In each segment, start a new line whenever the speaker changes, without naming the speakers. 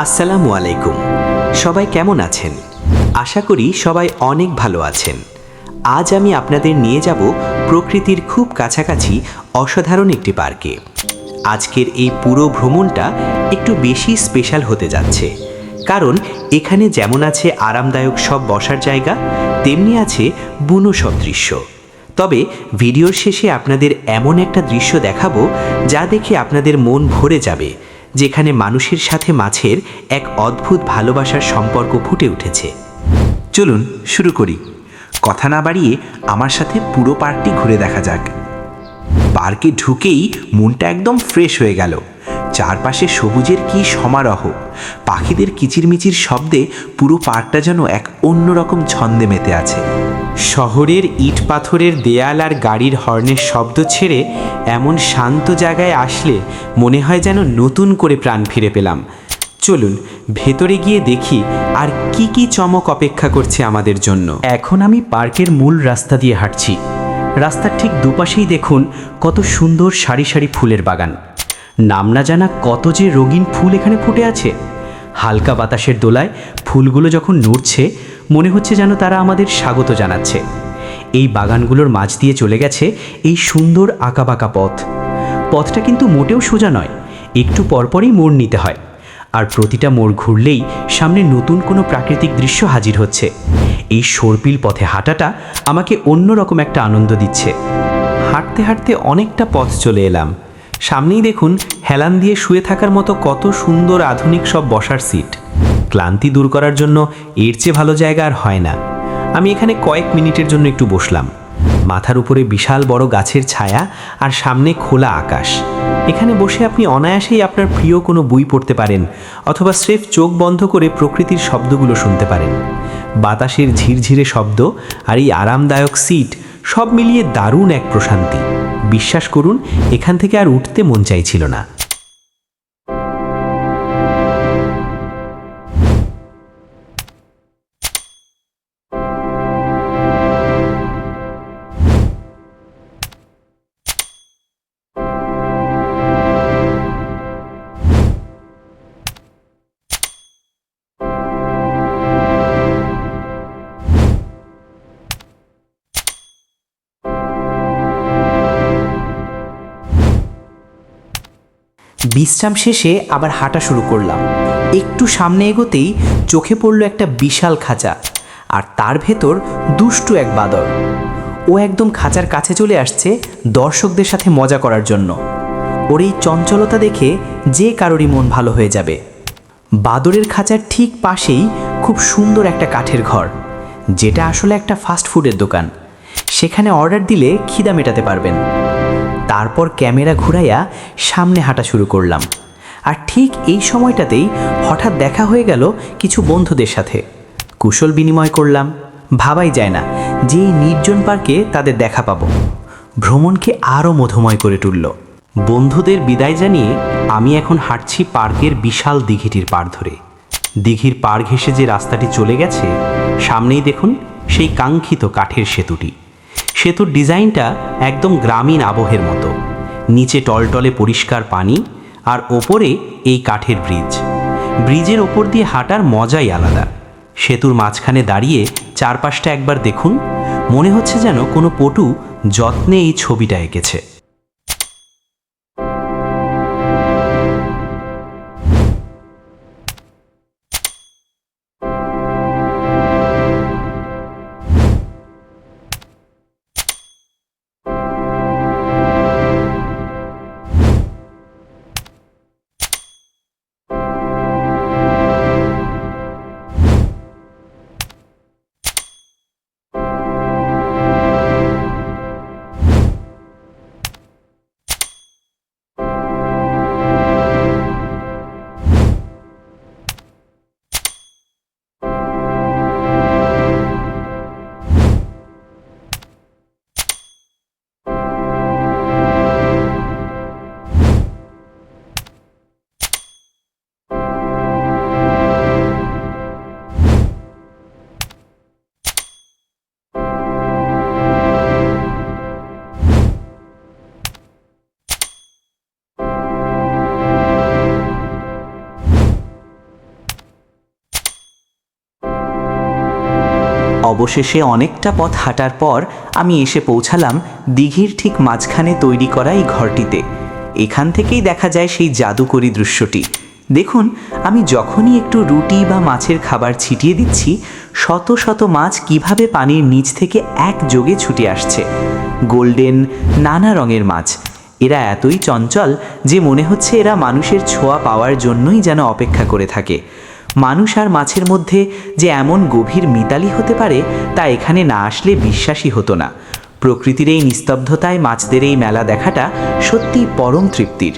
আসসালামু আলাইকুম। সবাই কেমন আছেন? আশা করি সবাই অনেক ভালো আছেন। আজ আমি আপনাদের নিয়ে যাব প্রকৃতির খুব কাছাকাছি অসাধারণ একটি পার্কে। আজকের এই পুরো ভ্রমণটা একটু বেশি স্পেশাল হতে যাচ্ছে, কারণ এখানে যেমন আছে আরামদায়ক সব বসার জায়গা, তেমনি আছে বুনো সব দৃশ্য। তবে ভিডিওর শেষে আপনাদের এমন একটা দৃশ্য দেখাবো যা দেখে আপনাদের মন ভরে যাবে, যেখানে মানুষের সাথে মাছের এক অদ্ভুত ভালোবাসার সম্পর্ক ফুটে উঠেছে।
চলুন শুরু করি। কথা না বাড়িয়ে আমার সাথে পুরো পার্কটি ঘুরে দেখা যাক। পার্কে ঢুকেই মনটা একদম ফ্রেশ হয়ে গেল। চারপাশে সবুজের কি সমারোহ, পাখিদের কিচিরমিচির শব্দে পুরো পার্কটা যেন এক অন্যরকম ছন্দে মেতে আছে।
শহরের ইট পাথরের দেয়াল আর গাড়ির হর্নের শব্দ ছেড়ে এমন শান্ত জায়গায় আসলে মনে হয় যেন নতুন করে প্রাণ ফিরে পেলাম। চলুন ভেতরে গিয়ে দেখি আর কি কি চমক অপেক্ষা করছে আমাদের জন্য। এখন আমি পার্কের মূল রাস্তা দিয়ে হাঁটছি। রাস্তার ঠিক দুপাশেই দেখুন কত সুন্দর সারি সারি ফুলের বাগান। নাম না জানা কত যে রঙিন ফুল এখানে ফুটে আছে। হালকা বাতাসের দোলায় ফুলগুলো যখন নড়ছে, মনে হচ্ছে যেন তারা আমাদের স্বাগত জানাচ্ছে। এই বাগানগুলোর মাঝ দিয়ে চলে গেছে এই সুন্দর আঁকাবাঁকা পথ। পথটা কিন্তু মোটেও সোজা নয়, একটু পরপরই মোড় নিতে হয়। আর প্রতিটা মোড় ঘুরলেই সামনে নতুন কোনো প্রাকৃতিক দৃশ্য হাজির হচ্ছে। এই সর্পিল পথে হাঁটাটা আমাকে অন্যরকম একটা আনন্দ দিচ্ছে। হাঁটতে হাঁটতে অনেকটা পথ চলে এলাম। সামনেই দেখুন হেলান দিয়ে শুয়ে থাকার মতো কত সুন্দর আধুনিক সব বসার সিট। ক্লান্তি দূর করার জন্য এর চেয়ে ভালো জায়গা আর হয় না। আমি এখানে কয়েক মিনিটের জন্য একটু বসলাম। মাথার উপরে বিশাল বড় গাছের ছায়া আর সামনে খোলা আকাশ। এখানে বসে আপনি অনায়াসেই আপনার প্রিয় কোনো বই পড়তে পারেন, অথবা স্রেফ চোখ বন্ধ করে প্রকৃতির শব্দগুলো শুনতে পারেন। বাতাসের ঝিরঝিরে শব্দ আর এই আরামদায়ক সিট সব মিলিয়ে দারুণ এক প্রশান্তি। বিশ্বাস করুন, এখান থেকে আর উঠতে মন চাইছিল না। বিশ্রাম শেষে আবার হাঁটা শুরু করলাম। একটু সামনে এগোতেই চোখে পড়ল একটা বিশাল খাঁচা, আর তার ভেতর দুষ্টু এক বাঁদর। ও একদম খাঁচার কাছে চলে আসছে দর্শকদের সাথে মজা করার জন্য। ওর এই চঞ্চলতা দেখে যে কারোরই মন ভালো হয়ে যাবে। বাদরের খাঁচার ঠিক পাশেই খুব সুন্দর একটা কাঠের ঘর, যেটা আসলে একটা ফাস্ট ফুডের দোকান। সেখানে অর্ডার দিলে খিদা মেটাতে পারবেন। তারপর ক্যামেরা ঘুরাইয়া সামনে হাঁটা শুরু করলাম। আর ঠিক এই সময়টাতেই হঠাৎ দেখা হয়ে গেল কিছু বন্ধুদের সাথে। কুশল বিনিময় করলাম। ভাবাই যায় না যে এই নির্জন পার্কে তাদের দেখা পাবো। ভ্রমণকে আরও মধুময় করে তুলল। বন্ধুদের বিদায় জানিয়ে আমি এখন হাঁটছি পার্কের বিশাল দিঘিটির পাড় ধরে। দিঘির পাড় ঘেঁষে যে রাস্তাটি চলে গেছে, সামনেই দেখুন সেই কাঙ্ক্ষিত কাঠের সেতুটি। সেতুর ডিজাইনটা একদম গ্রামীণ আবহের মতো। নিচে টলটলে পরিষ্কার পানি, আর ওপরে এই কাঠের ব্রিজ। ব্রিজের ওপর দিয়ে হাঁটার মজাই আলাদা। সেতুর মাঝখানে দাঁড়িয়ে চারপাশটা একবার দেখুন, মনে হচ্ছে যেন কোনো পটু যত্নে এই ছবিটা এঁকেছে।
অবশেষে অনেকটা পথ হাঁটার পর আমি এসে পৌঁছালাম দিঘির ঠিক মাঝখানে তৈরি করা এই ঘরটিতে। এখান থেকেই দেখা যায় সেই জাদুকরী দৃশ্যটি। দেখুন, আমি যখনই একটু রুটি বা মাছের খাবার ছিটিয়ে দিচ্ছি, শত শত মাছ কিভাবে পানির নিচ থেকে একযোগে ছুটে আসছে। গোল্ডেন, নানা রঙের মাছ। এরা এতই চঞ্চল যে মনে হচ্ছে এরা মানুষের ছোঁয়া পাওয়ার জন্যই যেন অপেক্ষা করে থাকে। মানুষ আর মাছের মধ্যে যে এমন গভীর মিতালি হতে পারে তা এখানে না আসলে বিশ্বাসই হতো না। প্রকৃতির এই নিস্তব্ধতায় মাছদের এই মেলা দেখাটা সত্যিই পরম তৃপ্তির।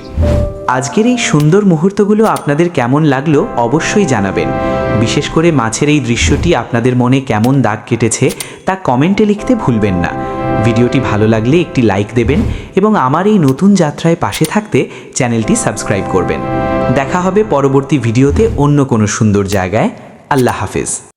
আজকের এই সুন্দর মুহূর্তগুলো আপনাদের কেমন লাগলো অবশ্যই জানাবেন। বিশেষ করে মাছের এই দৃশ্যটি আপনাদের মনে কেমন দাগ কেটেছে তা কমেন্টে লিখতে ভুলবেন না। ভিডিওটি ভালো লাগলে একটি লাইক দেবেন এবং আমার এই নতুন যাত্রায় পাশে থাকতে চ্যানেলটি সাবস্ক্রাইব করবেন। দেখা হবে পরবর্তী ভিডিওতে অন্য কোনো সুন্দর জায়গায়। আল্লাহ হাফেজ।